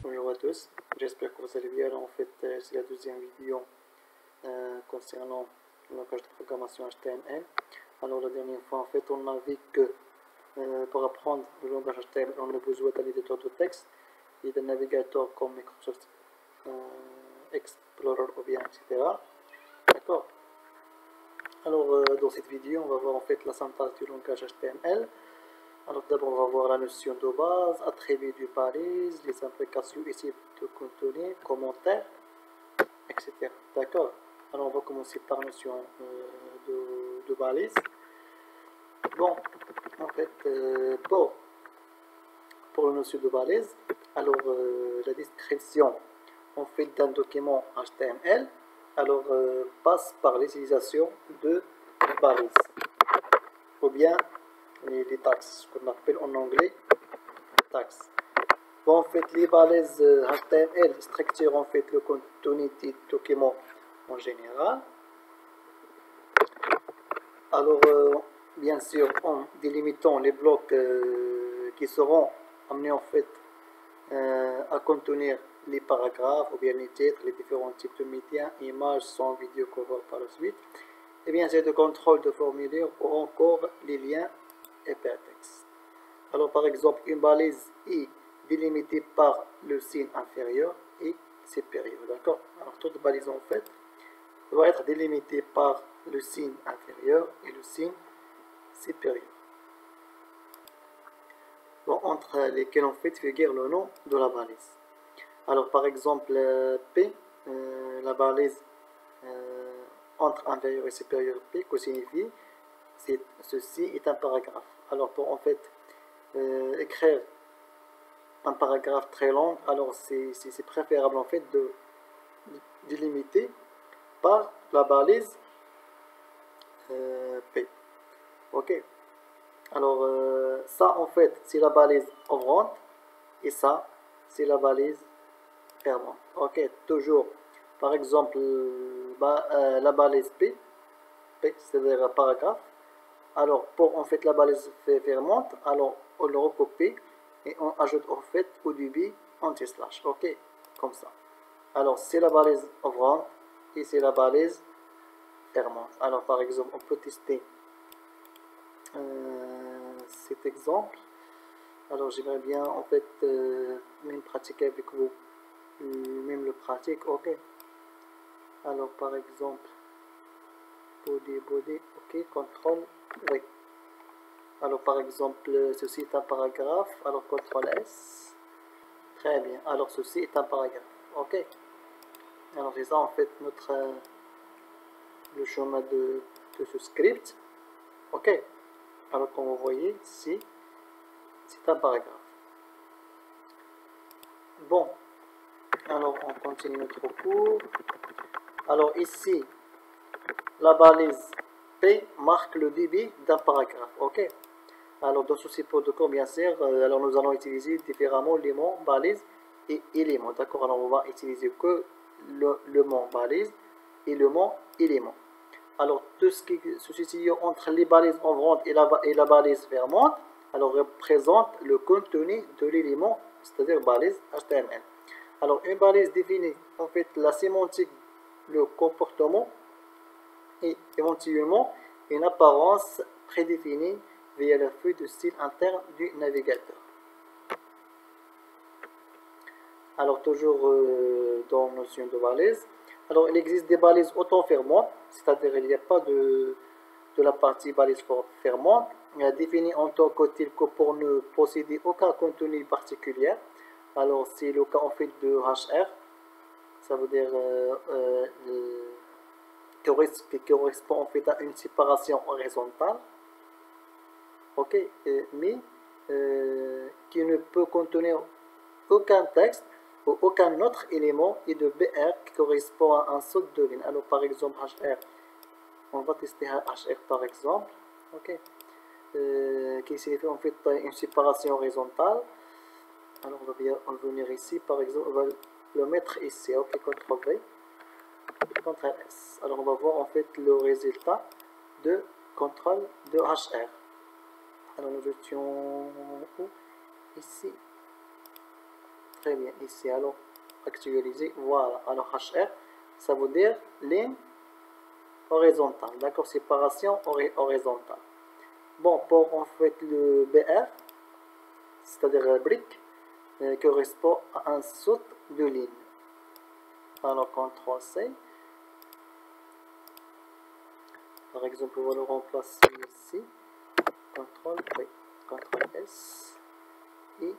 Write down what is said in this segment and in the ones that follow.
Bonjour à tous, j'espère que vous allez bien. En fait, c'est la deuxième vidéo concernant le langage de programmation HTML. Alors la dernière fois, en fait, on a vu que pour apprendre le langage HTML, on a besoin d'un éditeur de texte et d'un navigateur comme Microsoft Explorer ou bien etc. D'accord. Alors dans cette vidéo, on va voir en fait la syntaxe du langage HTML. Alors d'abord, on va voir la notion de base, attributs du balise, les implications ici de contenu, commentaires, etc. D'accord. Alors on va commencer par la notion de balise. Bon, en fait, pour la notion de balise, alors la description en fait d'un document HTML, alors passe par l'utilisation de balises, ou bien les tags, ce qu'on appelle en anglais tags. Bon, en fait, les balises HTML structurent en fait le contenu du document en général. Alors, bien sûr, en délimitant les blocs qui seront amenés en fait à contenir les paragraphes ou bien les titres, les différents types de médias, images, son, vidéo qu'on va voir par la suite. Et bien sûr, de contrôle de formulaire ou encore les liens hypertextes. Alors, par exemple, une balise est délimitée par le signe inférieur et supérieur. D'accord? Alors, toute balise en fait doit être délimitée par le signe inférieur et le signe supérieur. Bon, entre lesquels en fait figure le nom de la balise. Alors, par exemple, P, la balise entre inférieur et supérieur P, que signifie ceci est un paragraphe. Alors, pour en fait écrire un paragraphe très long, alors c'est préférable en fait de délimiter par la balise P. Ok. Alors ça en fait c'est la balise ouvrante et ça c'est la balise fermante. Ok. Toujours par exemple la balise P c'est-à-dire un paragraphe. Alors pour en fait la balise fermante, alors on le recopie et on ajoute en fait au début anti-slash. Ok, comme ça. Alors c'est la balise ouvrante et c'est la balise fermante. Alors par exemple on peut tester cet exemple. Alors j'aimerais bien en fait même pratiquer avec vous, même le pratique. Ok. Alors par exemple body, ok, contrôle V. Alors par exemple ceci est un paragraphe, alors contrôle S. Très bien, alors ceci est un paragraphe. Ok. Alors c'est ça en fait notre le chemin de ce script. Ok. Alors comme vous voyez ici c'est un paragraphe. Bon, alors on continue notre cours. Alors ici la balise P marque le début d'un paragraphe. Ok. Alors dans ce protocole bien sûr, alors nous allons utiliser différemment les mots balise et élément. D'accord. Alors on va utiliser que le mot balise et le mot élément. Alors tout ce qui se situe entre les balises ouvrantes et la balise fermante, alors représente le contenu de l'élément, c'est-à-dire balise HTML. Alors une balise définit en fait la sémantique, le comportement et éventuellement une apparence prédéfinie via la feuille de style interne du navigateur. Alors toujours dans la notion de balise, alors il existe des balises auto-fermantes, c'est-à-dire il n'y a pas de la partie balise fermante, définie en tant que telle que pour ne posséder aucun contenu particulier. Alors c'est le cas en fait de HR, ça veut dire qui correspond en fait à une séparation horizontale. Ok, mais qui ne peut contenir aucun texte ou aucun autre élément, et de BR qui correspond à un saut de ligne. Alors par exemple HR, on va tester HR par exemple, ok, qui signifie en fait une séparation horizontale. Alors on va venir ici par exemple, on va le mettre ici, ok, CTRL V. CTRL S. Alors on va voir en fait le résultat de contrôle de HR. Alors nous étions où? Ici. Très bien, ici. Alors actualiser, voilà. Alors HR, ça veut dire ligne horizontale. D'accord, séparation horizontale. Bon, pour en fait le BR, c'est-à-dire la brique, correspond à un saut de ligne. Alors CTRL C. Par exemple, on va le remplacer ici. CTRL V, CTRL S et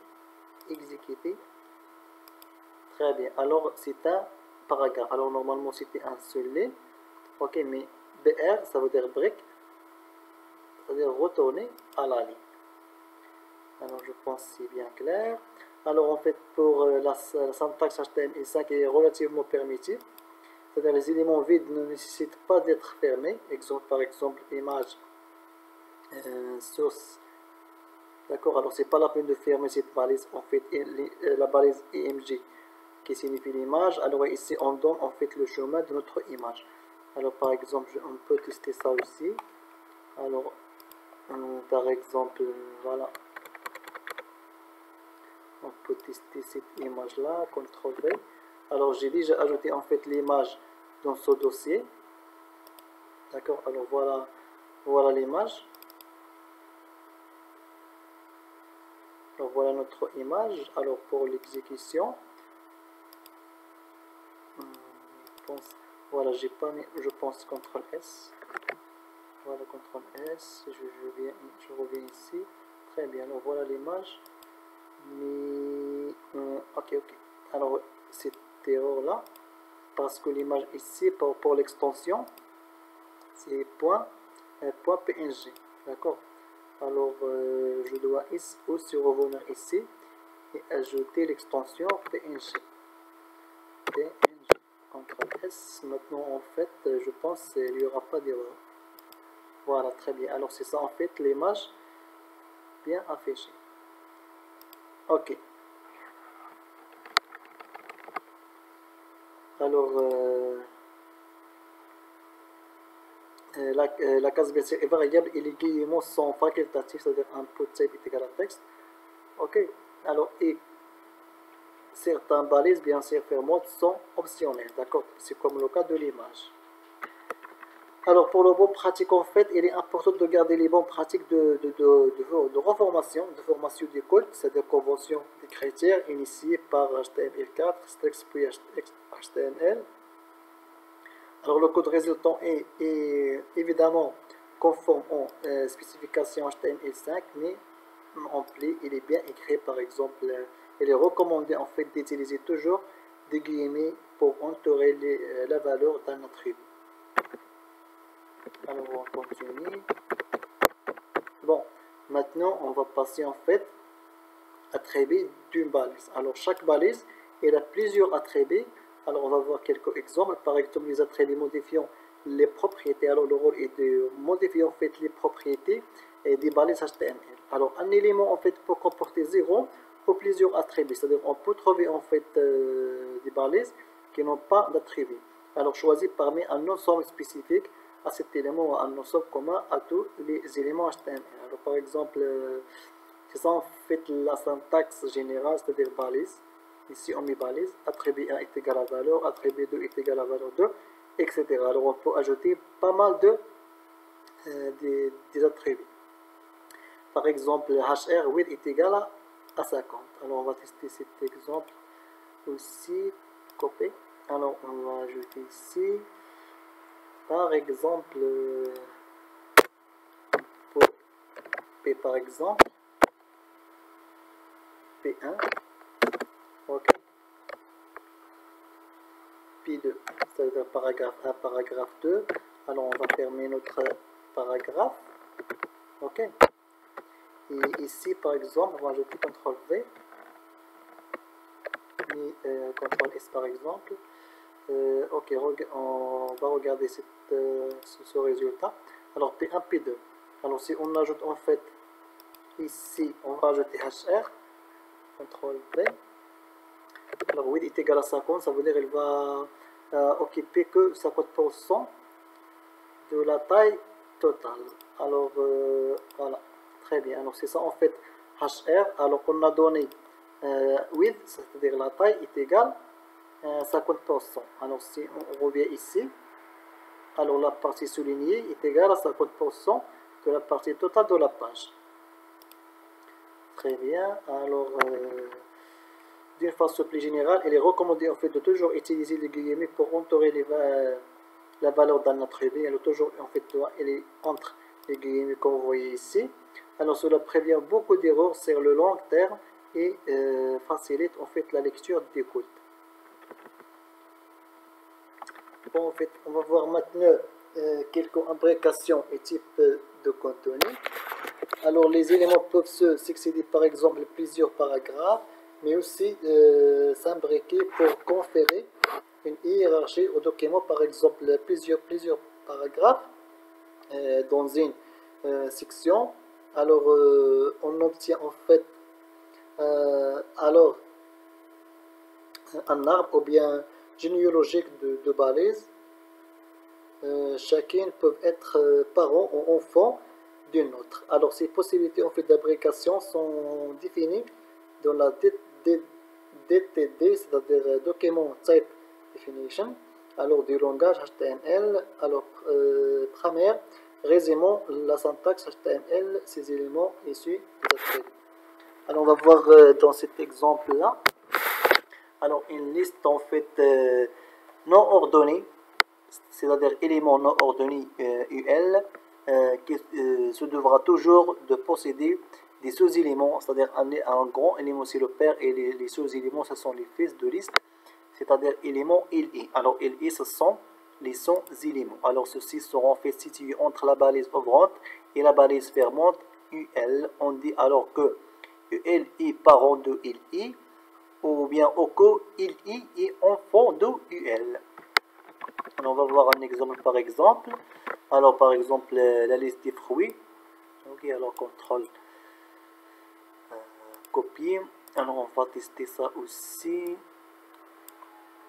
exécuter. Très bien. Alors c'est un paragraphe. Alors normalement c'était un seul ligne. Ok, mais BR ça veut dire brique, c'est-à-dire retourner à la ligne. Alors je pense que c'est bien clair. Alors en fait pour la syntaxe HTML5 est relativement permissive. C'est-à-dire les éléments vides ne nécessitent pas d'être fermés. Exemple, par exemple, image, source. D'accord, alors c'est pas la peine de fermer cette balise. En fait, la balise IMG qui signifie l'image. Alors ici, on donne en fait le chemin de notre image. Alors par exemple, on peut tester ça aussi. Alors, par exemple, voilà. On peut tester cette image-là, CTRL V. Alors j'ai déjà ajouté en fait l'image dans ce dossier. D'accord, alors voilà l'image. Alors voilà notre image. Alors pour l'exécution, voilà, j'ai pas mis, je pense CTRL S. Voilà CTRL S. Je reviens ici. Très bien. Alors voilà l'image. Mais ok. Alors cette erreur là, parce que l'image ici pour l'extension, c'est point .png. D'accord. Alors je dois aussi revenir ici et ajouter l'extension PNG. CTRL S. Maintenant en fait je pense qu'il n'y aura pas d'erreur. Voilà, très bien. Alors c'est ça en fait l'image bien affichée. Ok. Alors la case bien sûr est variable et les guillemets sont facultatifs, c'est-à-dire input type est égal à texte. Ok. Alors et certains balises bien sûr fermantes sont optionnelles, d'accord. C'est comme le cas de l'image. Alors pour le bon pratique en fait, il est important de garder les bonnes pratiques de reformation, de formation du code, c'est-à-dire convention des critères initiés par HTML4, Strex puis HTML. Alors le code résultant est évidemment conforme aux spécifications HTML5, mais en plus il est bien écrit. Par exemple, il est recommandé en fait d'utiliser toujours des guillemets pour entourer la valeur d'un attribut. Alors on continue. Bon, maintenant on va passer en fait attributs d'une balise. Alors chaque balise, elle a plusieurs attributs. Alors on va voir quelques exemples. Par exemple, les attributs modifiant les propriétés. Alors le rôle est de modifier en fait les propriétés des balises HTML. Alors un élément en fait peut comporter 0 ou plusieurs attributs. C'est-à-dire on peut trouver en fait des balises qui n'ont pas d'attributs. Alors choisis parmi un ensemble spécifique à cet élément, un ensemble commun à tous les éléments HTML. Alors par exemple, c'est ça en fait la syntaxe générale, c'est-à-dire balise. Ici on met balise, attribut 1 est égal à valeur, attribut 2 est égal à valeur 2, etc. Alors on peut ajouter pas mal des attributs. Par exemple, HR width est égal à 50. Alors on va tester cet exemple aussi, copier. Alors on va ajouter ici, par exemple, pour P par exemple, P1, ok, P2, c'est-à-dire paragraphe 1, paragraphe 2. Alors on va fermer notre paragraphe, ok. Et ici par exemple, on va ajouter CTRL V et CTRL S par exemple. Ok, on va regarder ce résultat. Alors P1, P2. Alors si on ajoute en fait ici, on va ajouter HR, CTRL V. Alors width est égal à 50, ça veut dire qu'elle va occuper que 50% de la taille totale. Alors voilà, très bien. Alors c'est ça en fait HR. Alors on a donné width, c'est-à-dire la taille est égale 50%. Alors si on revient ici, alors la partie soulignée est égale à 50% de la partie totale de la page. Très bien. Alors d'une façon plus générale, il est recommandé en fait de toujours utiliser les guillemets pour entourer la valeur d'un attribut. Elle est toujours en fait elle est entre les guillemets comme vous voyez ici. Alors cela prévient beaucoup d'erreurs sur le long terme et facilite en fait la lecture des codes. Bon, en fait, on va voir maintenant quelques imbrications et types de contenu. Alors les éléments peuvent se succéder par exemple plusieurs paragraphes, mais aussi s'imbriquer pour conférer une hiérarchie au document, par exemple plusieurs paragraphes dans une section. Alors on obtient en fait alors un arbre ou bien généalogique de balises. Chacune peut être parent ou enfant d'une autre. Alors ces possibilités en fait d'imbrication sont définies dans la DTD, c'est-à-dire Document Type Definition, alors du langage HTML. Alors première, résumons la syntaxe HTML, ces éléments issus des attributs. Alors on va voir dans cet exemple-là, alors une liste en fait non ordonnée, c'est-à-dire éléments non ordonnés UL, qui se devra toujours de posséder des sous-éléments, c'est-à-dire un grand élément c'est le père et les sous-éléments ce sont les fils de liste, c'est-à-dire éléments LI. Alors LI ce sont les sous-éléments. Alors ceux-ci seront en fait situés entre la balise ouvrante et la balise fermante UL. On dit alors que UL est parent de LI, ou bien au que LI est enfant de UL. Alors, on va voir un exemple par exemple. Alors par exemple la liste des fruits. Ok, alors contrôle copier. Alors on va tester ça aussi.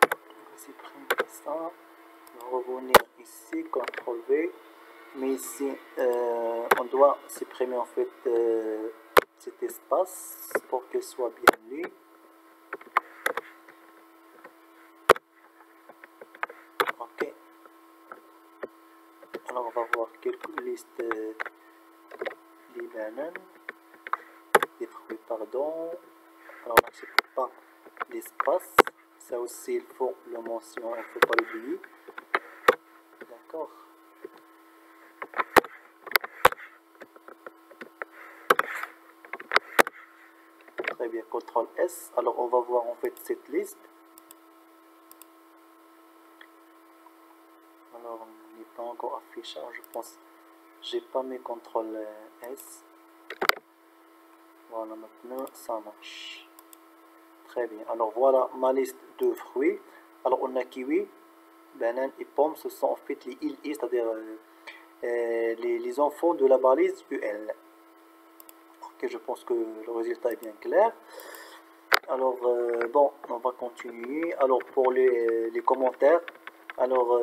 On va supprimer ça. On va revenir ici, contrôle V. Mais ici on doit supprimer en fait cet espace pour qu'il soit bien lu. Ok. Alors on va voir quelques listes des bananes, des fruits, pardon. Alors on n'accepte pas l'espace, ça aussi il faut le mentionner, il ne faut pas l'oublier. D'accord. Très bien, CTRL S. Alors on va voir en fait cette liste. Alors on n'est pas encore affiché, je pense. J'ai pas mis CTRL S. Voilà, maintenant ça marche. Très bien. Alors voilà ma liste de fruits. Alors on a kiwi, banane et pomme. Ce sont en fait les ILI, c'est-à-dire les enfants de la balise UL. Ok, je pense que le résultat est bien clair. Alors bon, on va continuer. Alors pour les commentaires, alors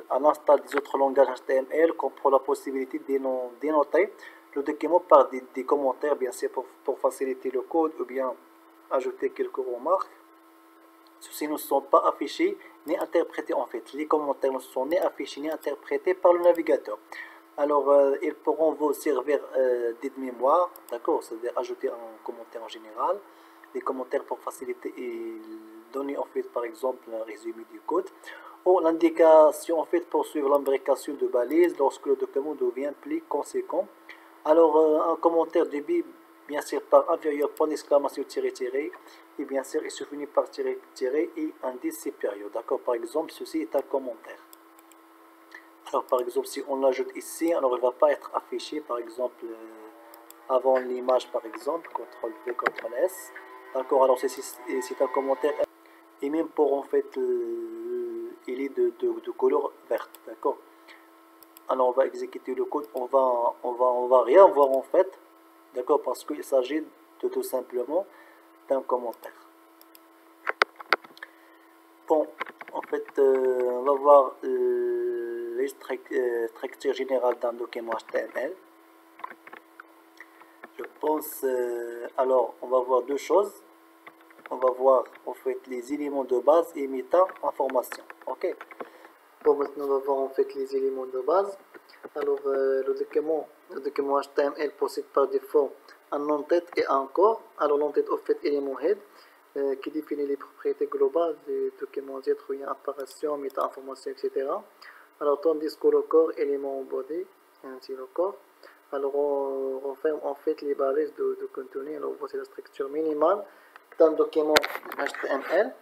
à l'instar des autres langages HTML, comprend la possibilité d'énoter le document par des commentaires, bien sûr pour faciliter le code ou bien ajouter quelques remarques. Ceux-ci ne sont pas affichés ni interprétés en fait. Les commentaires ne sont ni affichés ni interprétés par le navigateur. Alors ils pourront vous servir d'aide-mémoire, d'accord, c'est-à-dire ajouter un commentaire en général, des commentaires pour faciliter et donner en fait par exemple un résumé du code, ou l'indication en fait pour suivre l'imbrication de balises lorsque le document devient plus conséquent. Alors un commentaire début bien sûr par inférieur point d'exclamation tiré et bien sûr il se finit par tiré et indice supérieur, d'accord. Par exemple ceci est un commentaire. Alors par exemple si on l'ajoute ici, alors il ne va pas être affiché par exemple avant l'image par exemple, CTRL V, CTRL S, d'accord. Alors c'est un commentaire et même pour en fait il est de couleur verte, d'accord. Alors on va exécuter le code, on va rien voir en fait, d'accord, parce qu'il s'agit de tout simplement d'un commentaire. Bon, en fait on va voir les structures générales d'un document HTML. Je pense, alors, on va voir deux choses. On va voir en fait les éléments de base et méta-information. Ok. Bon, maintenant on va voir en fait les éléments de base. Alors, le document HTML possède par défaut un en-tête et un corps. Alors, l'en-tête, en fait, élément head, qui définit les propriétés globales du document Z, où il y a apparition, méta-information, etc. Alors, tandis que le corps, élément body, ainsi le corps. Alors, on renferme en fait les balises de contenu. Alors, voici la structure minimale d'un document HTML.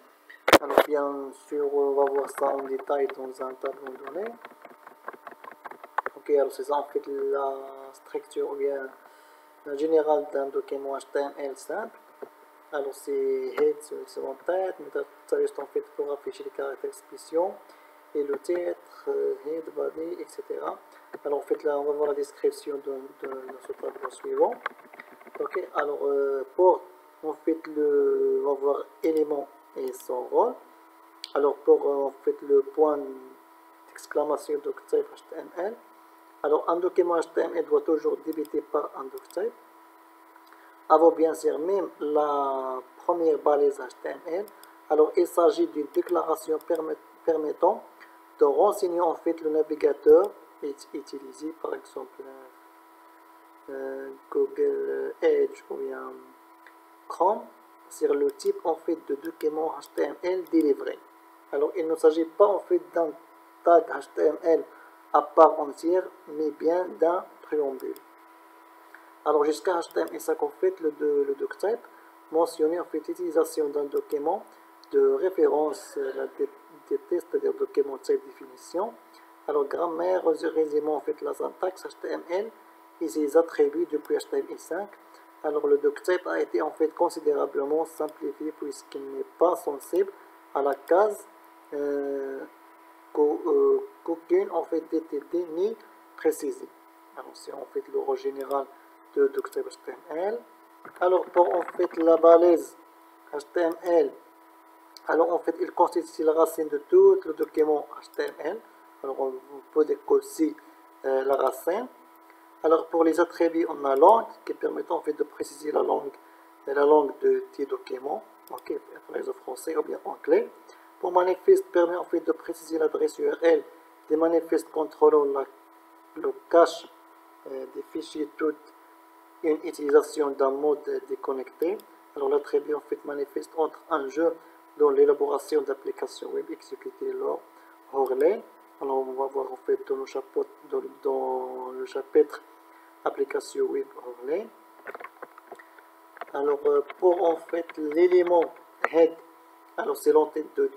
Alors, bien sûr, on va voir ça en détail dans un tableau donné. Ok, alors c'est ça en fait la structure bien générale d'un document HTML simple. Alors c'est head, c'est en tête, mais ça juste en fait pour afficher les caractères spéciaux et le titre, head, body, etc. Alors en fait là on va voir la description de ce tableau suivant. Ok, alors pour en fait on va voir élément et son rôle. Alors pour en fait le point d'exclamation de type HTML. Alors, un document HTML doit toujours débuter par un doctype. Avant, bien sûr, même la première balise HTML. Alors, il s'agit d'une déclaration permettant de renseigner en fait le navigateur utilisé, par exemple Google Edge ou bien Chrome, sur le type en fait de document HTML délivré. Alors, il ne s'agit pas en fait d'un tag HTML à part entière, mais bien d'un préambule. Alors jusqu'à HTML5, en fait, le doctype mentionne en fait l'utilisation d'un document de référence, la DT, c'est-à-dire document type définition. Alors grammaire, résumé en fait la syntaxe HTML et ses attributs depuis HTML5. Alors le doctype a été en fait considérablement simplifié puisqu'il n'est pas sensible à la case qu'aucune en fait DTD ni précisée. Alors c'est en fait le rôle général de doctype HTML. Alors pour en fait la balise HTML, alors en fait il constitue la racine de tout le document HTML. Alors on peut dire aussi la racine. Alors pour les attributs, on a langue qui permet en fait de préciser la langue de tes documents, ok, par exemple français ou bien anglais. Pour manifeste, permet en fait de préciser l'adresse URL des manifestes contrôlant le cache des fichiers, toute une utilisation d'un mode déconnecté. Alors l'attribut en fait manifeste entre un jeu dans l'élaboration d'applications web exécutées hors ligne. Alors on va voir en fait dans le chapitre application web hors ligne. Alors pour en fait l'élément head, alors c'est l'entité de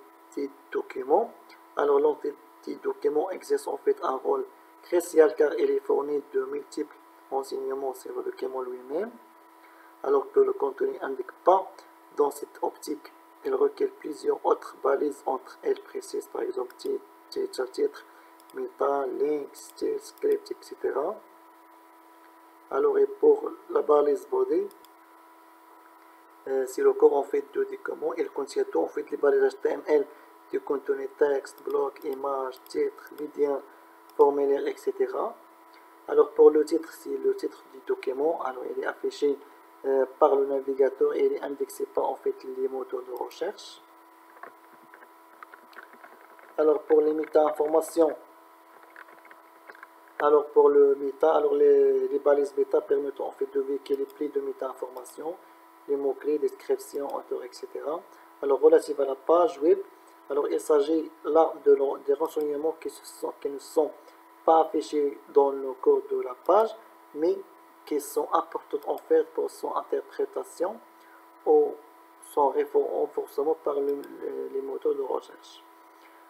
document. Alors l'entité document exerce en fait un rôle crucial car il est fourni de multiples renseignements sur le document lui-même. Alors que le contenu n'indique pas dans cette optique, il requiert plusieurs autres balises entre elles précises, par exemple titre, meta, link, style, script, etc. Alors et pour la balise body, c'est le corps en fait de document, il contient tout en fait les balises HTML du contenu texte, bloc, image, titre, vidéo, formulaire, etc. Alors pour le titre, c'est le titre du document, alors il est affiché par le navigateur et il est indexé par en fait les moteurs de recherche. Alors pour les méta-informations, alors pour le méta, alors les balises méta permettent en fait de véhiculer les plis de méta-informations, les mots-clés, description, auteur, etc. Alors relative à la page web, alors il s'agit là des renseignements qui ne sont pas affichés dans le code de la page, mais qui sont importants en fait pour son interprétation ou son renforcement par les moteurs de recherche.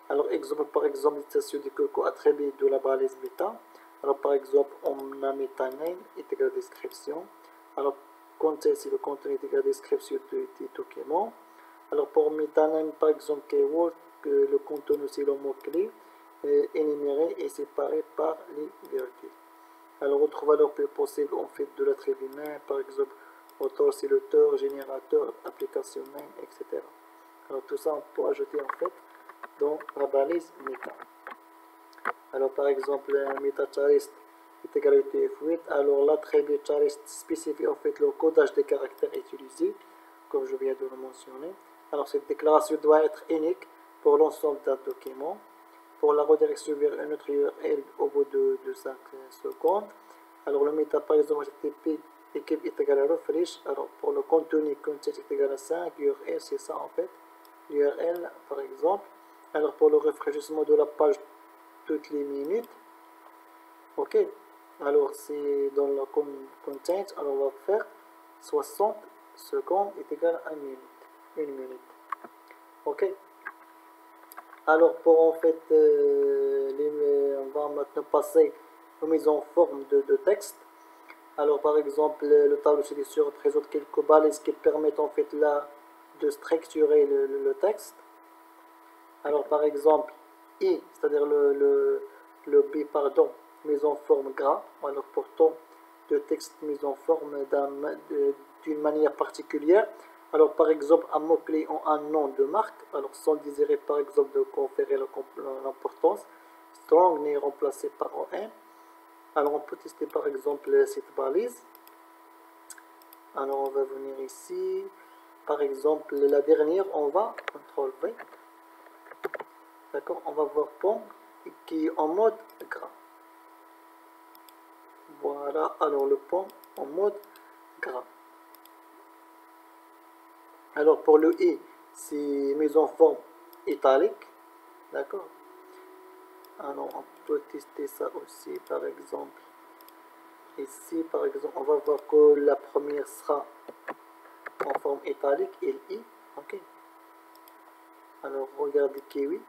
Alors par exemple, l'utilisation du coco attribut de la balise méta. Alors par exemple, on a meta name égale description. Alors contexte, c'est le contenu égale description du document. Alors pour meta name, par exemple, keyword, le contenu c'est le mot-clé énuméré et séparé par les virgules. Alors autre valeur plus possible en fait de l'attribut name, par exemple, auteur c'est l'auteur, générateur, application name, etc. Alors tout ça on peut ajouter en fait dans la balise meta. Alors par exemple, meta charist est égal à UTF-8. Alors l'attribut charist spécifie en fait le codage des caractères utilisés, comme je viens de le mentionner. Alors cette déclaration doit être unique pour l'ensemble d'un document. Pour la redirection vers une autre URL au bout de 5 secondes. Alors le meta par exemple HTTP équipe est égal à refresh. Alors pour le contenu content est égal à 5, URL c'est ça en fait. L'URL par exemple. Alors pour le rafraîchissement de la page toutes les minutes. Ok. Alors c'est dans le content. Alors on va faire 60 secondes est égal à 1 minute. 1 minute. Ok. Alors pour en fait, on va maintenant passer aux mises en forme de texte. Alors par exemple, le tableau sélection représente quelques balises qui permettent en fait là de structurer le texte. Alors par exemple, I, c'est-à-dire le B, pardon, mise en forme gras. Alors pourtant, de texte mis en forme d'une manière particulière. Alors par exemple, un mot-clé en un nom de marque, alors sans désirer par exemple de conférer l'importance, strong n'est remplacé par ON. Alors on peut tester par exemple cette balise. Alors on va venir ici, par exemple la dernière, on va CTRL V. D'accord, on va voir pomme qui est en mode gras. Voilà, alors le pomme en mode gras. Alors pour le I, c'est mise en forme italique. D'accord. Alors on peut tester ça aussi par exemple. Ici par exemple, on va voir que la première sera en forme italique, LI. Ok. Alors regardez Kiwi.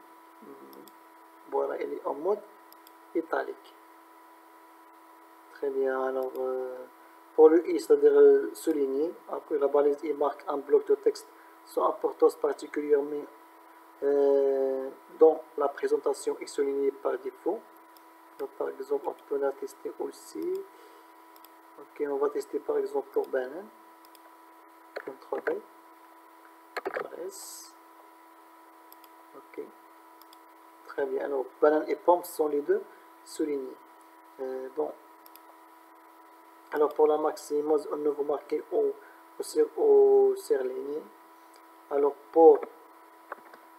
Voilà, elle est en mode italique. Très bien. Alors pour le I, c'est-à-dire souligné, après la balise I marque un bloc de texte sans importance particulière, mais dont la présentation est soulignée par défaut. Donc, par exemple, on peut la tester aussi. Ok, on va tester par exemple pour banane. CTRL V, CTRL S. Ok. Très bien. Alors, banane et pomme sont les deux soulignés. Bon. Alors, pour la maximose, on va marquer au surligné. Alors, pour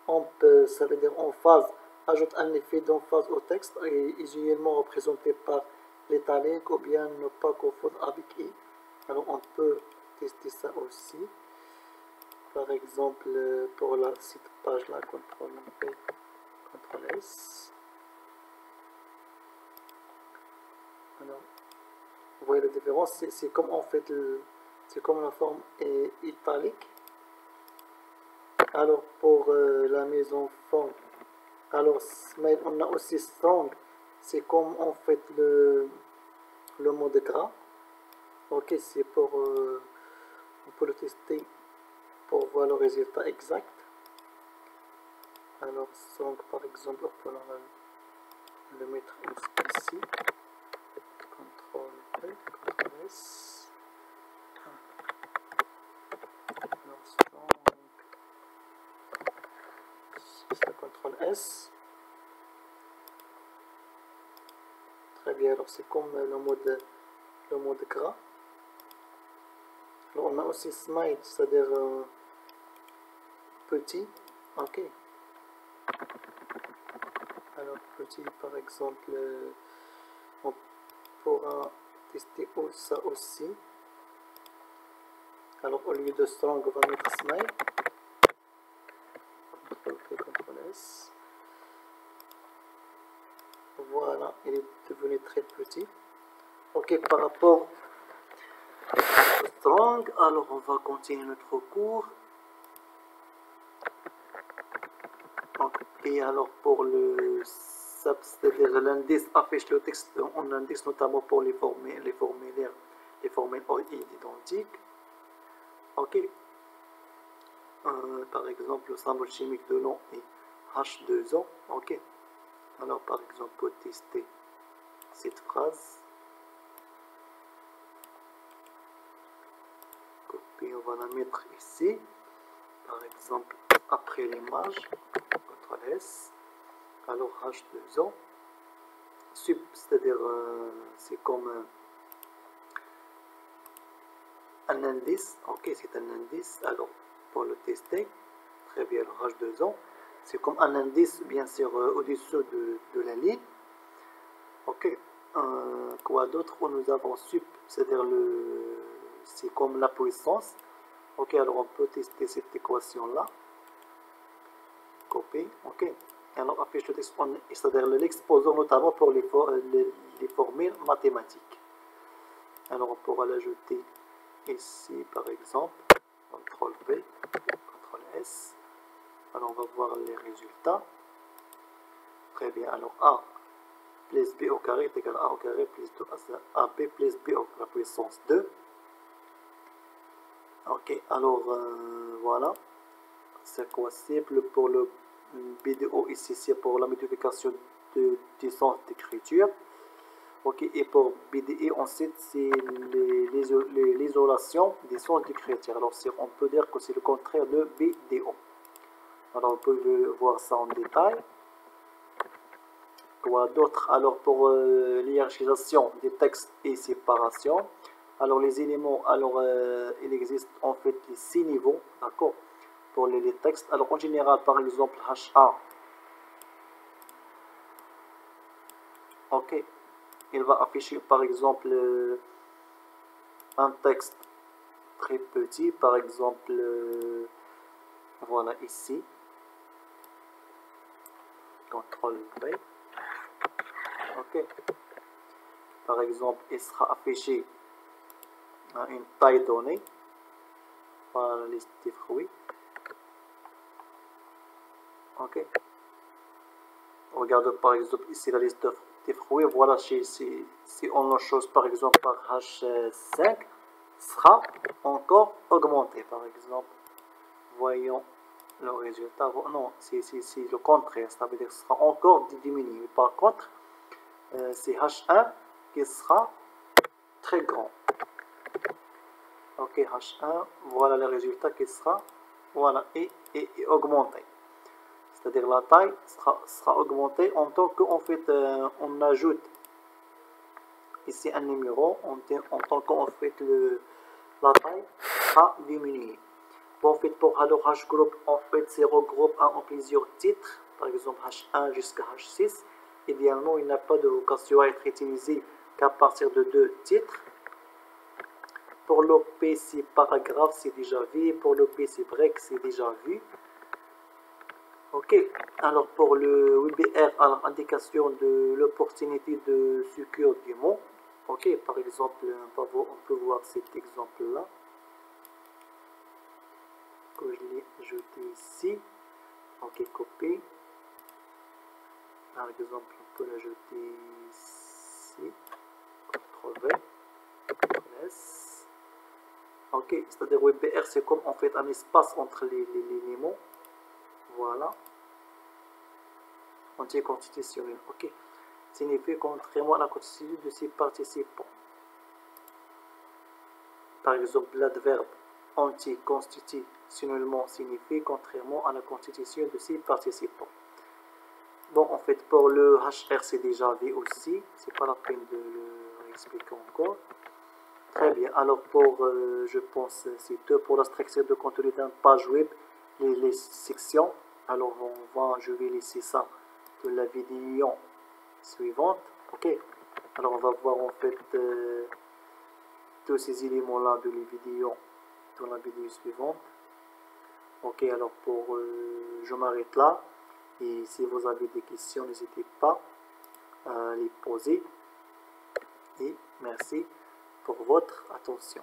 on peut, ça veut dire en phase, ajoute un effet d'emphase au texte, et usuellement représenté par l'italique ou bien ne pas confondre avec I. Alors on peut tester ça aussi. Par exemple, pour cette page-là, CTRL V, CTRL S. Alors, vous voyez la différence, c'est comme en fait, c'est comme la forme est italique. Alors pour la mise en forme, alors smile, on a aussi strong, c'est comme en fait le mode gras. Ok, c'est pour, on peut le tester pour voir le résultat exact. Alors strong par exemple, on peut le mettre ici. CTRL V, CTRL S. Alors strong. CTRL S. Très bien, alors c'est comme le mode gras. Alors on a aussi smile, c'est-à-dire petit. Ok. Alors petit par exemple, on pourra tester ça aussi. Alors au lieu de strong, on va mettre smile. CTRL S. Voilà, il est devenu très petit. Ok, par rapport au strong, alors on va continuer notre cours. Et alors pour le SAP, c'est-à-dire l'indice affiche le texte en indice, notamment pour les formulaires, les formules identiques. Ok. Par exemple, le symbole chimique de nom est H2O. Ok. Alors par exemple, pour tester cette phrase, copie, on va la mettre ici. Par exemple, après l'image, CTRL S. Alors H2O. Sup, c'est-à-dire c'est comme un indice. Ok, c'est un indice. Alors pour le tester, très bien, alors H2O. C'est comme un indice, bien sûr, au-dessus de la ligne. Ok. Quoi d'autre? Nous avons sup, c'est-à-dire c'est comme la puissance. Ok, alors on peut tester cette équation-là. Copier, ok. Alors affiche le texte, c'est-à-dire l'exposant notamment pour les formules mathématiques. Alors on pourra l'ajouter ici par exemple. CTRL V, CTRL S. Alors on va voir les résultats. Très bien, alors A plus B au carré est égal à A au carré plus 2AB plus B à la puissance 2. Ok, alors voilà. C'est quoi cible pour le BDO ici, c'est pour la modification du sens d'écriture. Ok, et pour BDE, ensuite, c'est l'isolation des sens d'écriture. Alors, on peut dire que c'est le contraire de BDO. Alors, on peut voir ça en détail. Quoi d'autre? Alors, pour l'hiérarchisation des textes et séparation, alors les éléments, alors il existe en fait les 6 niveaux, d'accord, pour les textes. Alors, en général, par exemple, HA, ok, il va afficher par exemple un texte très petit, par exemple, voilà ici, CTRL V, ok. Par exemple, il sera affiché à une taille donnée, par la liste des fruits, ok. Regarde par exemple ici la liste des fruits, voilà, si on le chose par exemple par H5, sera encore augmenté, par exemple. Voyons le résultat. Non, c'est le contraire, ça veut dire que ce sera encore diminué. Par contre, c'est H1 qui sera très grand. Ok, H1, voilà le résultat qui sera, voilà, et augmenté. C'est-à-dire la taille sera augmentée en tant qu'en fait on ajoute ici un numéro, en tant qu'en fait la taille sera diminuée. Bon, en fait, pour alors H group, en fait, c'est regroupe en plusieurs titres, par exemple H1 jusqu'à H6. Idéalement, il n'a pas de vocation à être utilisé qu'à partir de 2 titres. Pour l'OP, c'est paragraphe, c'est déjà vu. Pour l'OP, c'est break, c'est déjà vu. Ok, alors pour le WBR, alors indication de l'opportunité de secours du mot. Ok, par exemple, on peut voir cet exemple-là, que je l'ai ajouté ici. Ok, copier. Par exemple, on peut l'ajouter ici. CTRL V, CTRL S. Ok, c'est-à-dire WBR, c'est comme en fait un espace entre les mots. Voilà. Anti-constitutionnel. Ok. Signifie contrairement à la constitution de ses participants. Par exemple, l'adverbe anti-constitutionnellement signifie contrairement à la constitution de ses participants. Bon, en fait, pour le HR, c'est déjà vu aussi. C'est pas la peine de le réexpliquer encore. Très bien. Alors, pour, je pense, c'est tout pour l'extraction de contenu d'une page web, les sections. Alors, je vais laisser ça de la vidéo suivante. Ok. Alors, on va voir en fait tous ces éléments-là de la vidéo dans la vidéo suivante. Ok. Alors, je m'arrête là. Et si vous avez des questions, n'hésitez pas à les poser. Et merci pour votre attention.